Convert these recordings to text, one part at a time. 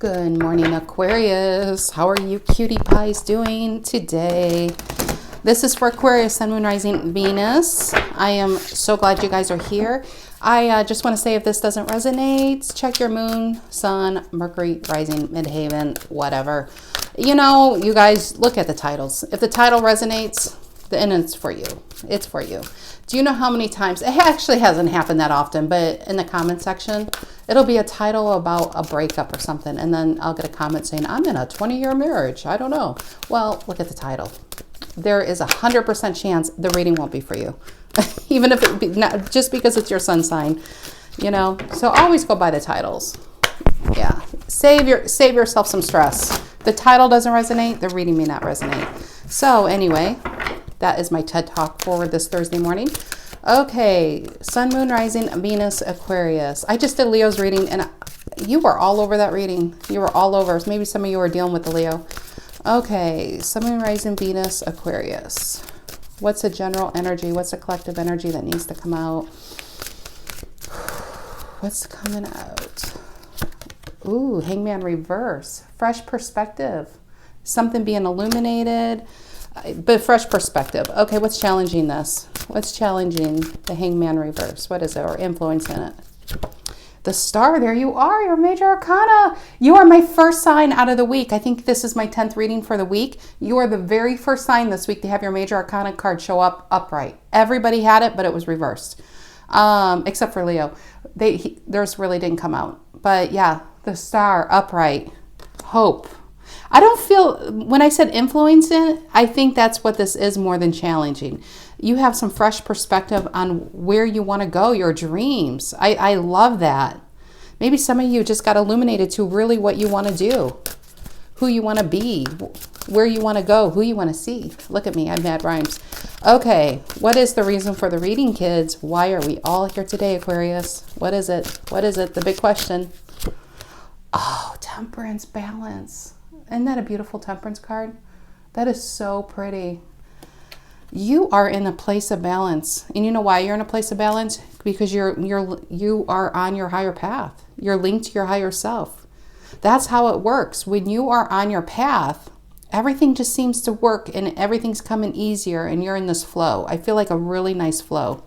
Good morning, Aquarius. How are you cutie pies doing today? This is for Aquarius, Sun, Moon, Rising, Venus. I am so glad you guys are here. I just want to say if this doesn't resonate, check your Moon, Sun, Mercury, Rising, Midheaven, whatever. You know, you guys look at the titles. If the title resonates, then it's for you. It's for you. Do you know how many times, it actually hasn't happened that often, but in the comment section, it'll be a title about a breakup or something. And then I'll get a comment saying, I'm in a 20-year marriage. I don't know. Well, look at the title. There is 100% chance the reading won't be for you. Even if it be, not, just because it's your sun sign, you know, so always go by the titles. Yeah. Save yourself some stress. The title doesn't resonate, the reading may not resonate. So anyway, that is my TED Talk for this Thursday morning. Okay, Sun, Moon, Rising, Venus, Aquarius. I just did Leo's reading, and you were all over that reading. You were all over. Maybe some of you are dealing with the Leo. Okay, Sun, Moon, Rising, Venus, Aquarius. What's the general energy? What's the collective energy that needs to come out? What's coming out? Ooh, Hangman reverse. Fresh perspective. Something being illuminated. But fresh perspective. Okay, what's challenging this? What's challenging the Hangman reverse? What is it? Or influencing it? The Star, there you are, your major arcana. You are my first sign out of the week. I think this is my 10th reading for the week. You are the very first sign this week to have your major arcana card show up upright. Everybody had it, but it was reversed. Except for Leo. Theirs really didn't come out. But yeah, the Star, upright, hope. I don't feel, when I said influence it, I think that's what this is more than challenging. You have some fresh perspective on where you want to go, your dreams. I love that. Maybe some of you just got illuminated to really what you want to do, who you want to be, where you want to go, who you want to see. Look at me, I'm mad rhymes. Okay, what is the reason for the reading, kids? Why are we all here today, Aquarius? What is it? What is it? The big question. Oh, temperance, balance. Isn't that a beautiful temperance card? That is so pretty. You are in a place of balance. And you know why you're in a place of balance? Because you are on your higher path. You're linked to your higher self. That's how it works. When you are on your path, everything just seems to work and everything's coming easier and you're in this flow. I feel like a really nice flow.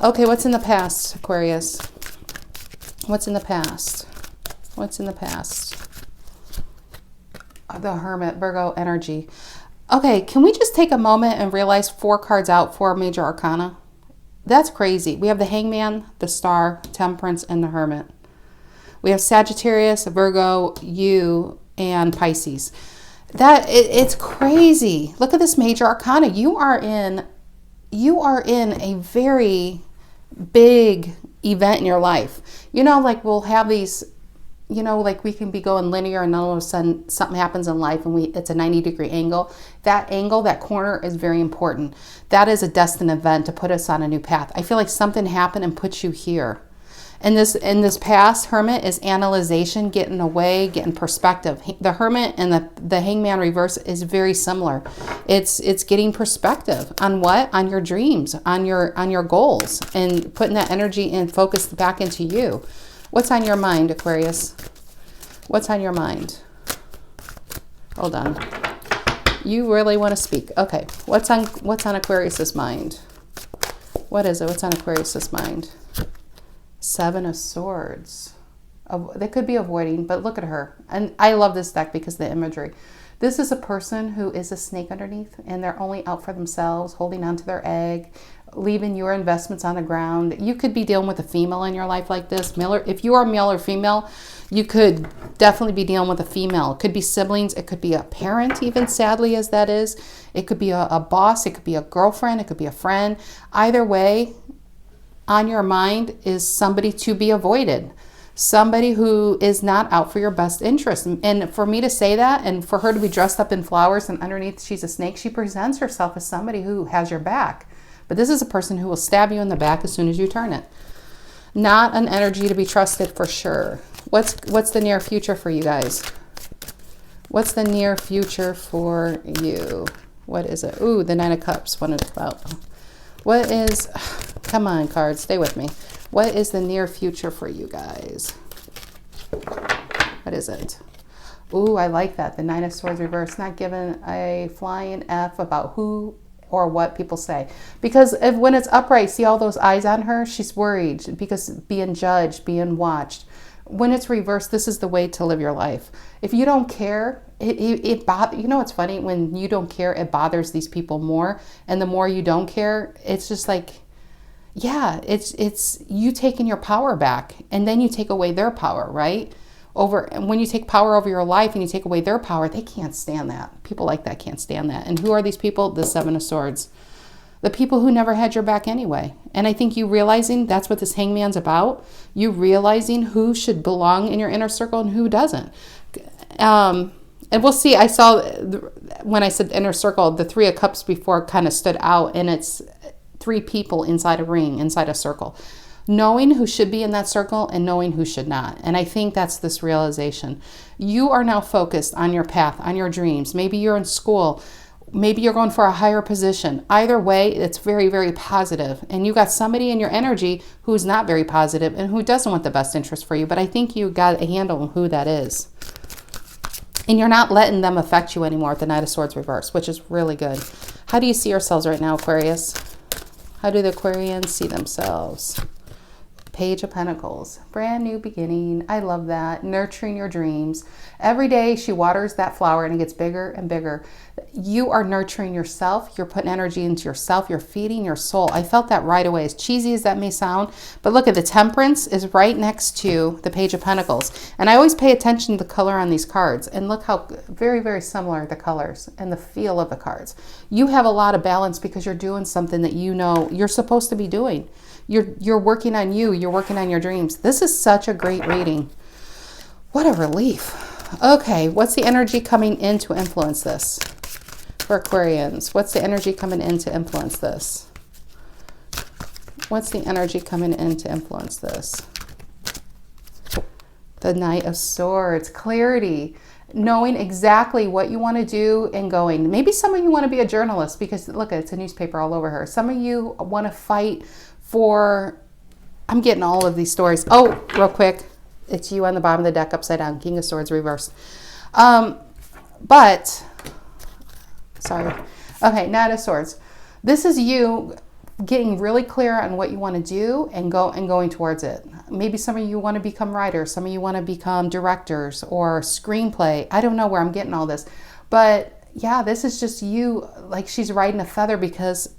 Okay, what's in the past, Aquarius? What's in the past? What's in the past? The Hermit, Virgo energy. Okay, can we just take a moment and realize 4 cards out for major arcana? That's crazy. We have the Hangman, the Star, Temperance, and the Hermit. We have Sagittarius, Virgo, you, and Pisces. It's crazy. Look at this major arcana. You are in a very big event in your life. You know, like we'll have these, you know, like we can be going linear and all of a sudden something happens in life and it's a 90-degree angle. That angle, that corner is very important. That is a destined event to put us on a new path. I feel like something happened and put you here. And in this past, Hermit is analyzation, getting away, getting perspective. The Hermit and the Hangman reverse is very similar. It's getting perspective on what? On your dreams, on your goals, and putting that energy and focus back into you. What's on your mind, Aquarius? What's on your mind? Hold on. You really want to speak. Okay. What's on Aquarius's mind? What is it? What's on Aquarius's mind? 7 of Swords. They could be avoiding, but look at her. And I love this deck because of the imagery. This is a person who is a snake underneath and they're only out for themselves, holding on to their egg, leaving your investments on the ground. You could be dealing with a female in your life like this. If you are male or female, you could definitely be dealing with a female. It could be siblings. It could be a parent, even sadly as that is. It could be a boss. It could be a girlfriend. It could be a friend. Either way, on your mind is somebody to be avoided. Somebody who is not out for your best interest. And for me to say that and for her to be dressed up in flowers and underneath she's a snake, she presents herself as somebody who has your back. But this is a person who will stab you in the back as soon as you turn it. Not an energy to be trusted for sure. What's the near future for you guys? What's the near future for you? What is it? Ooh, the 9 of Cups. What is it about? What is... Come on, cards. Stay with me. What is the near future for you guys? What What is it? Ooh, I like that. The Nine of Swords reversed. Not given a flying F about who or what people say. Because when it's upright, see all those eyes on her? She's worried because being judged, being watched. When it's reversed, this is the way to live your life. If you don't care, it bothers. You know what's funny? When you don't care, it bothers these people more. And the more you don't care, it's just like, yeah, it's you taking your power back, and then you take away their power, right? And when you take power over your life and you take away their power, they can't stand that. People like that can't stand that. And who are these people? The Seven of Swords. The people who never had your back anyway. And I think you realizing that's what this Hangman's about. You realizing who should belong in your inner circle and who doesn't. And we'll see. I saw when I said inner circle, the Three of Cups before kind of stood out, and it's 3 people inside a ring, inside a circle. Knowing who should be in that circle and knowing who should not. And I think that's this realization. You are now focused on your path, on your dreams. Maybe you're in school. Maybe you're going for a higher position. Either way, it's very, very positive. And you got somebody in your energy who's not very positive and who doesn't want the best interest for you. But I think you got a handle on who that is. And you're not letting them affect you anymore with the Knight of Swords reverse, which is really good. How do you see yourselves right now, Aquarius? How do the Aquarians see themselves? Page of Pentacles, brand new beginning. I love that. Nurturing your dreams. Every day she waters that flower and it gets bigger and bigger. You are nurturing yourself. You're putting energy into yourself. You're feeding your soul. I felt that right away, as cheesy as that may sound. But look at the Temperance is right next to the Page of Pentacles. And I always pay attention to the color on these cards. And look how very, very similar the colors and the feel of the cards. You have a lot of balance because you're doing something that you know you're supposed to be doing. You're working on you. You're working on your dreams. This is such a great reading. What a relief. Okay, what's the energy coming in to influence this for Aquarians? What's the energy coming in to influence this? What's the energy coming in to influence this? The Knight of Swords, clarity, knowing exactly what you want to do and going. Maybe some of you want to be a journalist because look, it's a newspaper all over her. Some of you want to fight for, I'm getting all of these stories. Oh, real quick. It's you on the bottom of the deck upside down. King of Swords reversed. But, sorry. Okay, Knight of Swords. This is you getting really clear on what you want to do and going towards it. Maybe some of you want to become writers. Some of you want to become directors or screenplay. I don't know where I'm getting all this. But yeah, this is just you, like she's riding a feather because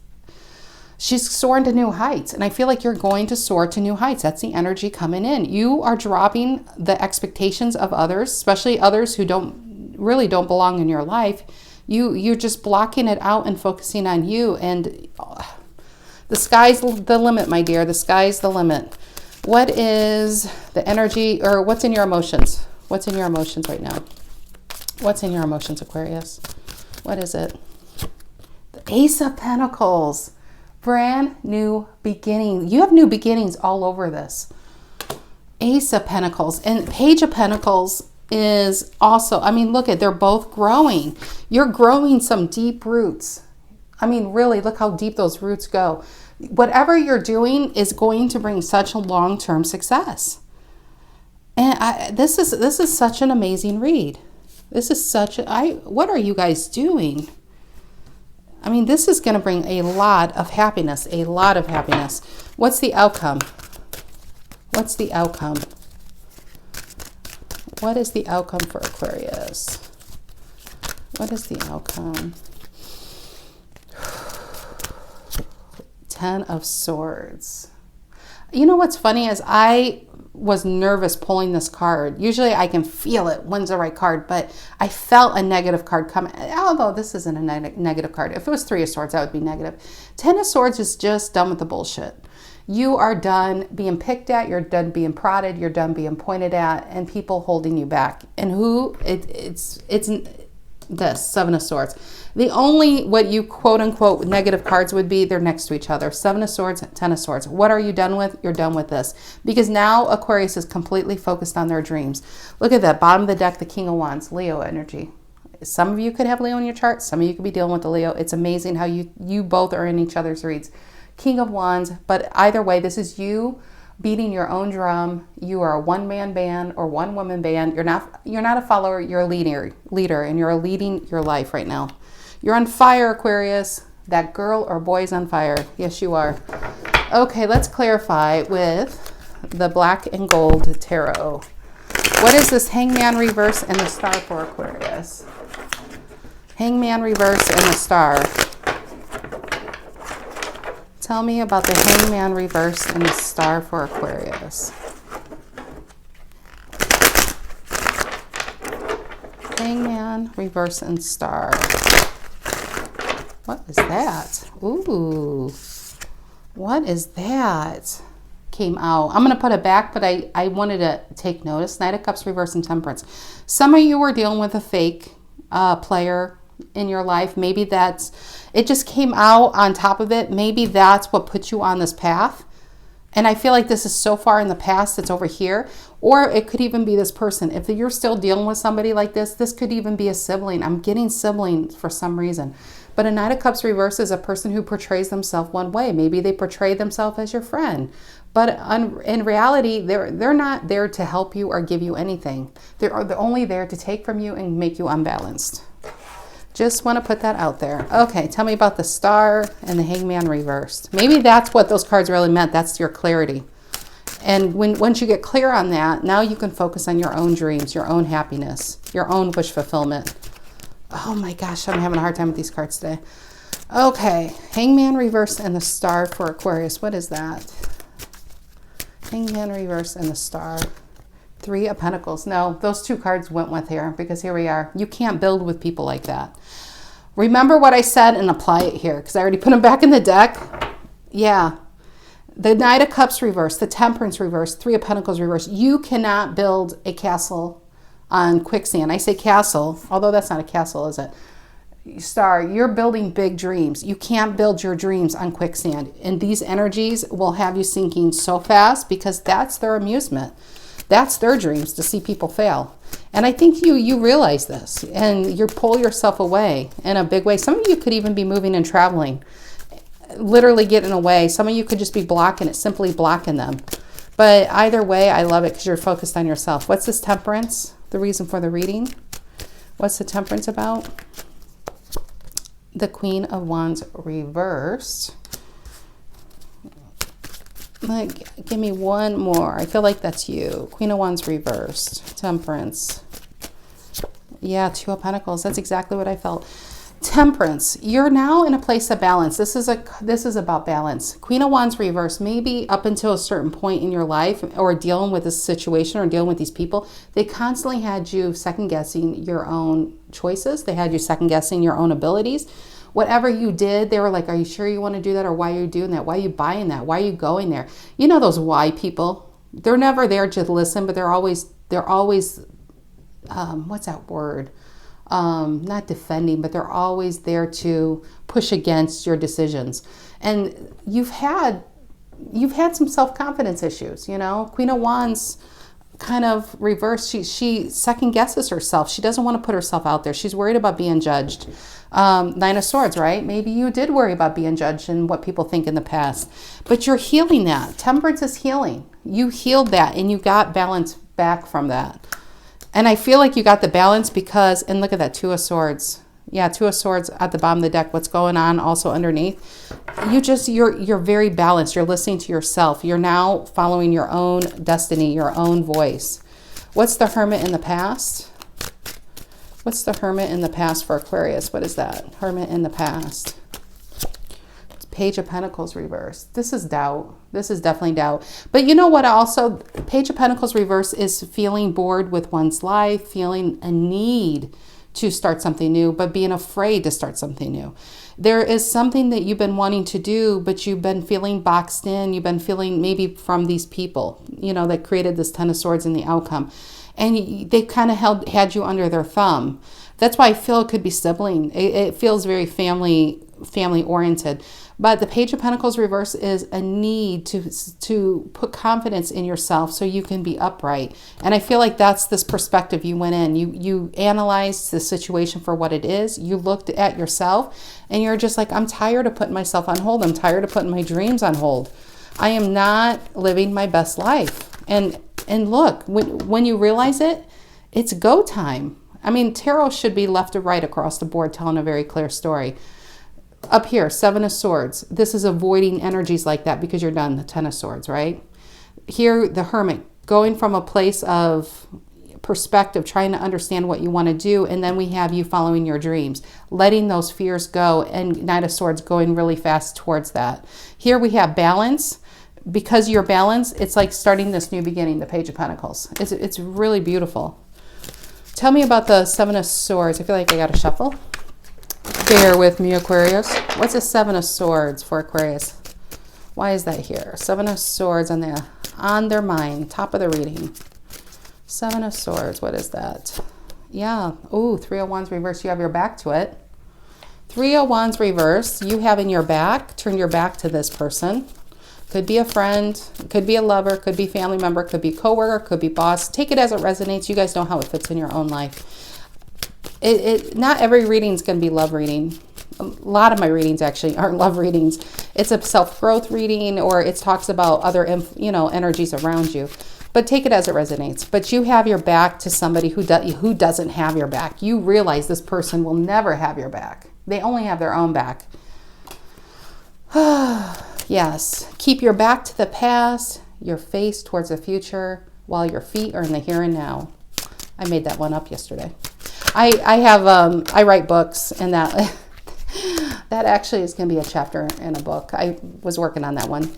she's soaring to new heights. And I feel like you're going to soar to new heights. That's the energy coming in. You are dropping the expectations of others, especially others who really don't belong in your life. You're just blocking it out and focusing on you. And the sky's the limit, my dear. The sky's the limit. What is the energy, or what's in your emotions? What's in your emotions right now? What's in your emotions, Aquarius? What is it? The Ace of Pentacles. Brand new beginning. You have new beginnings all over this. Ace of Pentacles and Page of Pentacles is also, I mean, look at, they're both growing. You're growing some deep roots. I mean, really, look how deep those roots go. Whatever you're doing is going to bring such a long-term success. And this is such an amazing read. This is such what are you guys doing? I mean, this is going to bring a lot of happiness, a lot of happiness. What's the outcome? What's the outcome? What is the outcome for Aquarius? What is the outcome? 10 of Swords. You know what's funny is I was nervous pulling this card. Usually I can feel it when's the right card, but I felt a negative card coming. Although this isn't a negative card. If it was 3 of Swords, that would be negative. 10 of Swords is just done with the bullshit. You are done being picked at. You're done being prodded. You're done being pointed at, and people holding you back. And it's this 7 of Swords. The only what you quote unquote negative cards would be, they're next to each other. 7 of Swords, 10 of Swords. What are you done with? You're done with this. Because now Aquarius is completely focused on their dreams. Look at that bottom of the deck, the King of Wands, Leo energy. Some of you could have Leo in your chart. Some of you could be dealing with the Leo. It's amazing how you both are in each other's reads. King of Wands, but either way, this is you beating your own drum. You are a one-man band or one-woman band. You're not a follower, you're a leader, and you're leading your life right now. You're on fire, Aquarius. That girl or boy is on fire. Yes, you are. Okay, let's clarify with the Black and Gold Tarot. What is this Hangman reverse and the Star for Aquarius? Hangman reverse and the Star. Tell me about the Hangman reverse and the Star for Aquarius. Hangman reverse and Star. What is that? Ooh. What is that? Came out. I'm going to put it back, but I wanted to take notice. Knight of Cups reverse and Temperance. Some of you were dealing with a fake player in your life. Maybe it just came out on top of it. Maybe that's what put you on this path. And I feel like this is so far in the past, it's over here. Or it could even be this person. If you're still dealing with somebody like this could even be a sibling. I'm getting siblings for some reason. But a Knight of Cups reverse is a person who portrays themselves one way. Maybe they portray themselves as your friend. But in reality, they're not there to help you or give you anything. They're only there to take from you and make you unbalanced. Just want to put that out there. Okay, tell me about the Star and the Hangman reversed. Maybe that's what those cards really meant. That's your clarity. And once you get clear on that, now you can focus on your own dreams, your own happiness, your own wish fulfillment. Oh my gosh, I'm having a hard time with these cards today. Okay, Hangman reverse and the Star for Aquarius. What is that? Hangman reverse and the Star. Three of Pentacles. No, those two cards went with here because here we are. You can't build with people like that. Remember what I said and apply it here because I already put them back in the deck. Yeah. The Knight of Cups reverse, the Temperance reverse, Three of Pentacles reverse. You cannot build a castle on quicksand. I say castle, although that's not a castle, is it? Star, you're building big dreams. You can't build your dreams on quicksand. And these energies will have you sinking so fast because that's their amusement. That's their dreams, to see people fail. And I think you realize this and you pull yourself away in a big way. Some of you could even be moving and traveling, literally getting away. Some of you could just be blocking it, simply blocking them. But either way, I love it because you're focused on yourself. What's this Temperance? The reason for the reading? What's the Temperance about? The Queen of Wands reversed. Give me one more. I feel like that's you. Queen of Wands reversed. Temperance. Yeah, Two of Pentacles. That's exactly what I felt. Temperance. You're now in a place of balance. This is about balance. Queen of Wands reversed. Maybe up until a certain point in your life or dealing with this situation or dealing with these people, they constantly had you second guessing your own choices. They had you second guessing your own abilities. Whatever you did, they were like, are you sure you want to do that? Or why are you doing that? Why are you buying that? Why are you going there? You know those why people. They're never there to listen, but they're always what's that word? Not defending, but they're always there to push against your decisions. And you've had some self-confidence issues, you know? Queen of Wands kind of reversed. She second guesses herself. She doesn't want to put herself out there. She's worried about being judged. Nine of Swords, right? Maybe you did worry about being judged and what people think in the past, but you're healing that. Temperance is healing. You healed that and you got balance back from that. And I feel like you got the balance because, and look at that, Two of Swords. Yeah, Two of Swords at the bottom of the deck. What's going on also underneath? You're very balanced. You're listening to yourself. You're now following your own destiny, your own voice. What's the Hermit in the past? What's the Hermit in the past for Aquarius? What is that? Hermit in the past. Page of Pentacles reversed. This is doubt. This is definitely doubt. But you know what also? Page of Pentacles reverse is feeling bored with one's life, feeling a need to start something new, but being afraid to start something new. There is something that you've been wanting to do, but you've been feeling boxed in. You've been feeling maybe from these people, you know, that created this Ten of Swords in the outcome. And they kind of had you under their thumb. That's why I feel it could be sibling. It feels very family oriented. But the Page of Pentacles reverse is a need to put confidence in yourself so you can be upright. And I feel like that's this perspective you went in. You analyzed the situation for what it is. You looked at yourself and you're just like, I'm tired of putting myself on hold. I'm tired of putting my dreams on hold. I am not living my best life. And look, when you realize it, it's go time. I mean, tarot should be left to right across the board, telling a very clear story. Up here, Seven of Swords. This is avoiding energies like that because you're done. The Ten of Swords, right? Here, the Hermit, going from a place of perspective, trying to understand what you want to do, and then we have you following your dreams, letting those fears go, and Knight of Swords going really fast towards that. Here we have balance. Because you're balanced, it's like starting this new beginning, the Page of Pentacles. It's really beautiful. Tell me about the Seven of Swords. I feel like I got to shuffle. Bear with me, Aquarius. What's the Seven of Swords for Aquarius? Why is that here? Seven of Swords on their mind, top of the reading. Seven of Swords, what is that? Yeah, ooh, Three of Wands reverse. You have your back to it. Three of Wands reverse. You having your back, turn your back to this person. Could be a friend, could be a lover, could be family member, could be coworker, could be boss. Take it as it resonates. You guys know how it fits in your own life. Not every reading is going to be love reading. A lot of my readings actually aren't love readings. It's a self-growth reading, or it talks about other, energies around you. But take it as it resonates. But you have your back to somebody who doesn't have your back. You realize this person will never have your back. They only have their own back. Yes, keep your back to the past, your face towards the future, while your feet are in the here and now. I made that one up yesterday. I write books, and that actually is going to be a chapter in a book. I was working on that one.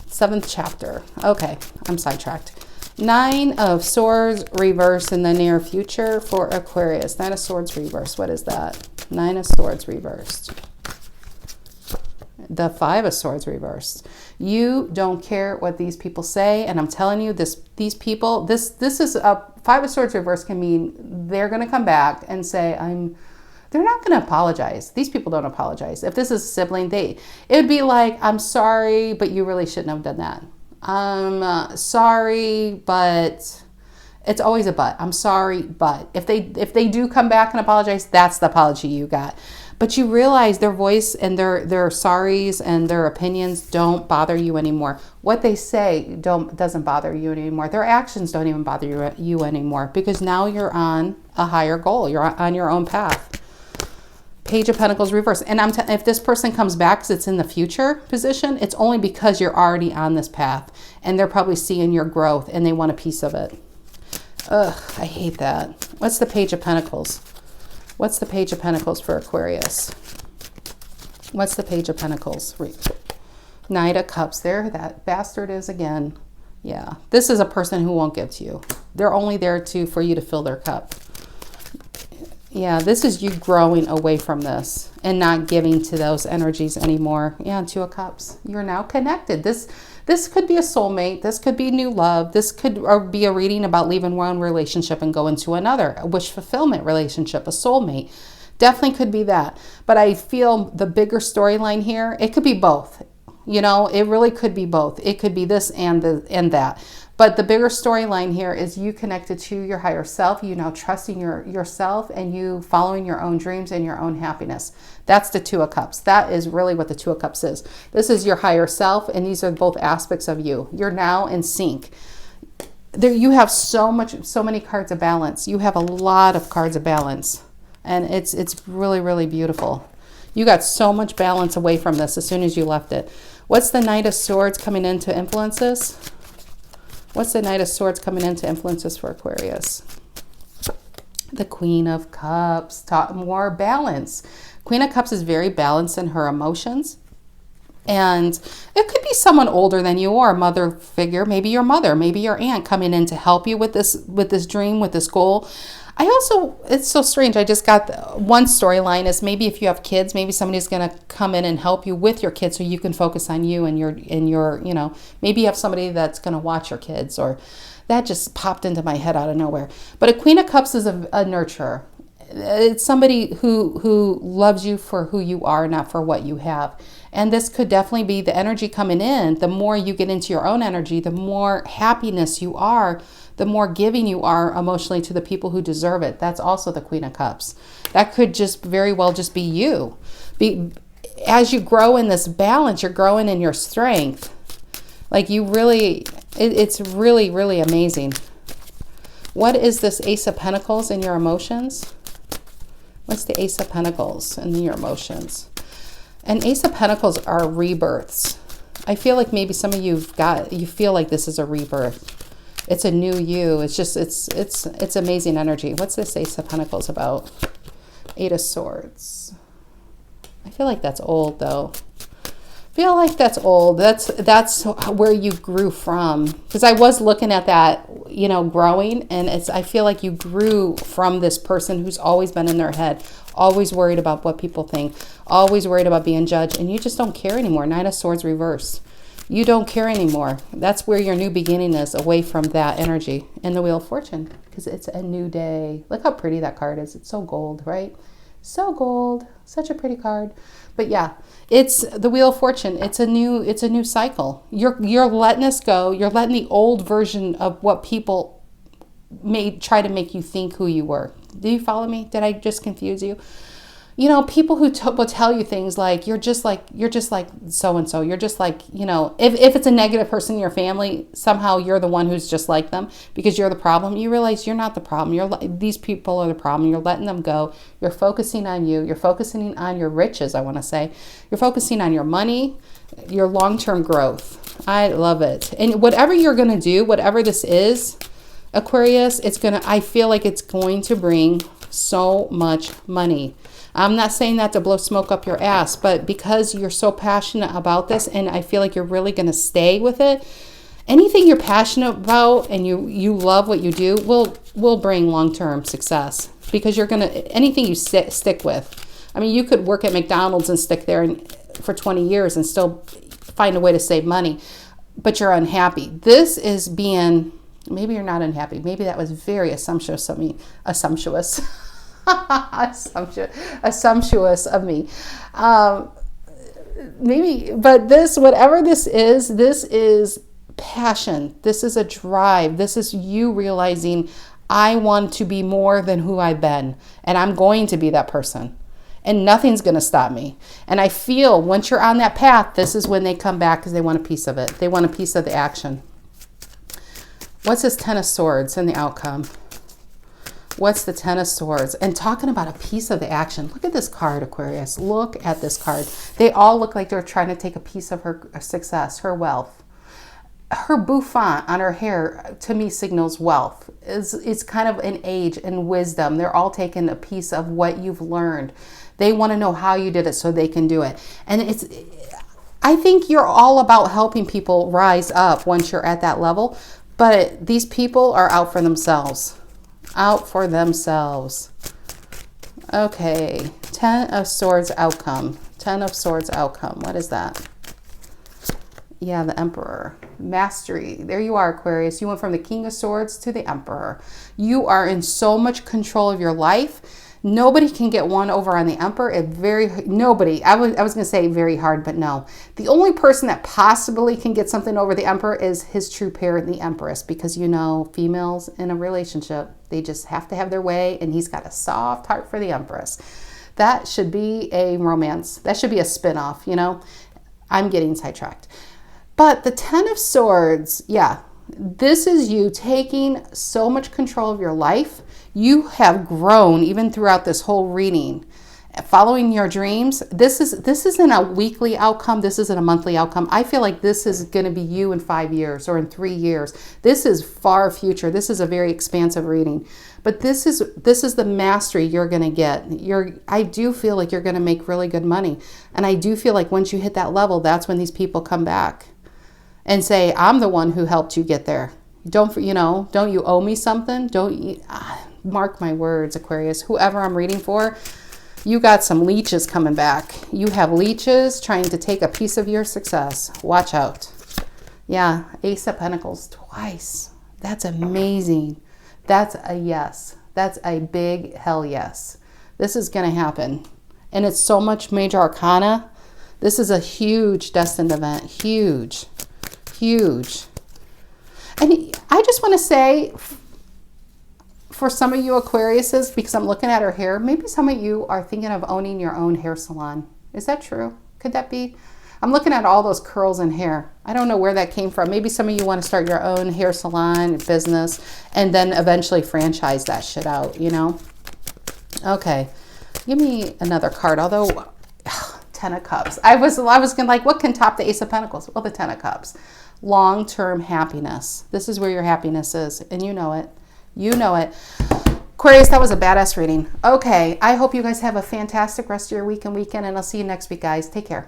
7th chapter. Okay, I'm sidetracked. 9 of Swords reverse in the near future for Aquarius. 9 of Swords reverse. What is that? 9 of Swords reversed. The 5 of Swords reversed. You don't care what these people say, and I'm telling you, these people, this is a 5 of Swords reversed can mean they're going to come back and say, they're not going to apologize. These people don't apologize. If this is a sibling, it would be like, I'm sorry, but you really shouldn't have done that. I'm sorry, but it's always a but. I'm sorry, but if they do come back and apologize, that's the apology you got. But you realize their voice and their sorries and their opinions don't bother you anymore. What they say doesn't bother you anymore. Their actions don't even bother you anymore, because now you're on a higher goal. You're on your own path. Page of Pentacles reverse. And if this person comes back because it's in the future position, it's only because you're already on this path, and they're probably seeing your growth and they want a piece of it. Ugh, I hate that. What's the Page of Pentacles? What's the Page of Pentacles for Aquarius? What's the Page of Pentacles? Knight of Cups. There that bastard is again. Yeah, this is a person who won't give to you. They're only there for you to fill their cup. Yeah, this is you growing away from this and not giving to those energies anymore. Yeah, 2 of Cups. You're now connected. This could be a soulmate. This could be new love. This could be a reading about leaving one relationship and going to another, a wish fulfillment relationship, a soulmate. Definitely could be that. But I feel the bigger storyline here, it could be both. It really could be both. It could be this and that. But the bigger storyline here is you connected to your higher self, you now trusting yourself, and you following your own dreams and your own happiness. That's the 2 of Cups. That is really what the 2 of Cups is. This is your higher self, and these are both aspects of you. You're now in sync. You have so many cards of balance. You have a lot of cards of balance, and it's really, really beautiful. You got so much balance away from this as soon as you left it. What's the Knight of Swords coming in to influence this? What's the Knight of Swords coming in to influence this for Aquarius? The Queen of Cups. More balance. Queen of Cups is very balanced in her emotions. And it could be someone older than you, or a mother figure. Maybe your mother, maybe your aunt coming in to help you with this dream, with this goal. It's so strange. I just got one storyline is maybe if you have kids, maybe somebody's going to come in and help you with your kids so you can focus on you and your, maybe you have somebody that's going to watch your kids, or that just popped into my head out of nowhere. But a Queen of Cups is a nurturer. It's somebody who loves you for who you are, not for what you have. And this could definitely be the energy coming in. The more you get into your own energy, the more happiness you are, the more giving you are emotionally to the people who deserve it. That's also the Queen of Cups. That could just very well just be you. As you grow in this balance, you're growing in your strength. Like you really, it's really, really amazing. What is this Ace of Pentacles in your emotions? What's the Ace of Pentacles in your emotions? And Ace of Pentacles are rebirths. I feel like maybe some of you feel like this is a rebirth. It's a new you. It's just, it's amazing energy. What's this Ace of Pentacles about? Eight of Swords. I feel like that's old though. Feel like that's old. That's where you grew from. Because I was looking at that, you know, growing, and I feel like you grew from this person who's always been in their head, always worried about what people think, always worried about being judged, and you just don't care anymore. Nine of Swords reverse. You don't care anymore. That's where your new beginning is, away from that energy. And the Wheel of Fortune, because it's a new day. Look how pretty that card is. It's so gold, right? So gold. Such a pretty card. But yeah, it's the Wheel of Fortune. It's a new cycle. You're letting this go. You're letting the old version of what people try to make you think who you were. Do you follow me? Did I just confuse you? You know, people who will tell you things like, you're just like so-and-so. You're just like, you know, if it's a negative person in your family, somehow you're the one who's just like them because you're the problem. You realize you're not the problem. These people are the problem. You're letting them go. You're focusing on you. You're focusing on your riches, I want to say. You're focusing on your money, your long-term growth. I love it. And whatever you're going to do, whatever this is, Aquarius, I feel like it's going to bring so much money. I'm not saying that to blow smoke up your ass, but because you're so passionate about this, and I feel like you're really going to stay with it, anything you're passionate about and you love what you do will bring long-term success, because you're going to, anything you stick with. I mean, you could work at McDonald's and stick there for 20 years and still find a way to save money, but you're unhappy. This is being, maybe you're not unhappy. Maybe that was very assumptuous of me. Assumptuous of me. Maybe, but this, whatever this is passion. This is a drive. This is you realizing, I want to be more than who I've been, and I'm going to be that person, and nothing's going to stop me. And I feel once you're on that path, this is when they come back because they want a piece of it. They want a piece of the action. What's this Ten of Swords and the outcome? What's the Ten of Swords? And talking about a piece of the action. Look at this card, Aquarius. Look at this card. They all look like they're trying to take a piece of her success, her wealth. Her bouffant on her hair, to me, signals wealth. It's kind of an age and wisdom. They're all taking a piece of what you've learned. They want to know how you did it so they can do it. And I think you're all about helping people rise up once you're at that level. But these people are out for themselves. Out for themselves. Okay. Ten of Swords outcome. Ten of Swords outcome. What is that? Yeah, the Emperor. Mastery. There you are, Aquarius. You went from the King of Swords to the Emperor. You are in so much control of your life. Nobody can get one over on the Emperor. Nobody. I was going to say very hard, but no. The only person that possibly can get something over the Emperor is his true pair, the Empress, because, you know, females in a relationship, they just have to have their way, and he's got a soft heart for the Empress. That should be a romance. That should be a spin-off, you know. I'm getting sidetracked. But the Ten of Swords, yeah, this is you taking so much control of your life. You have grown even throughout this whole reading, following your dreams. This isn't a weekly outcome. This isn't a monthly outcome. I feel like this is going to be you in 5 years or in 3 years. This is far future. This is a very expansive reading, but this is the mastery you're going to get. I do feel like you're going to make really good money, and I do feel like once you hit that level, that's when these people come back and say, "I'm the one who helped you get there. Don't you owe me something? Don't you?" Mark my words, Aquarius. Whoever I'm reading for, you got some leeches coming back. You have leeches trying to take a piece of your success. Watch out. Yeah, Ace of Pentacles twice. That's amazing. That's a yes. That's a big hell yes. This is going to happen. And it's so much major arcana. This is a huge destined event. Huge. Huge. And I just want to say, for some of you Aquariuses, because I'm looking at her hair, maybe some of you are thinking of owning your own hair salon. Is that true? Could that be? I'm looking at all those curls in hair. I don't know where that came from. Maybe some of you want to start your own hair salon business and then eventually franchise that shit out, you know? Okay, give me another card. Although, Ten of Cups. I was gonna like, what can top the Ace of Pentacles? Well, the Ten of Cups. Long-term happiness. This is where your happiness is, and you know it. You know it. Aquarius, that was a badass reading. Okay, I hope you guys have a fantastic rest of your week and weekend, and I'll see you next week, guys. Take care.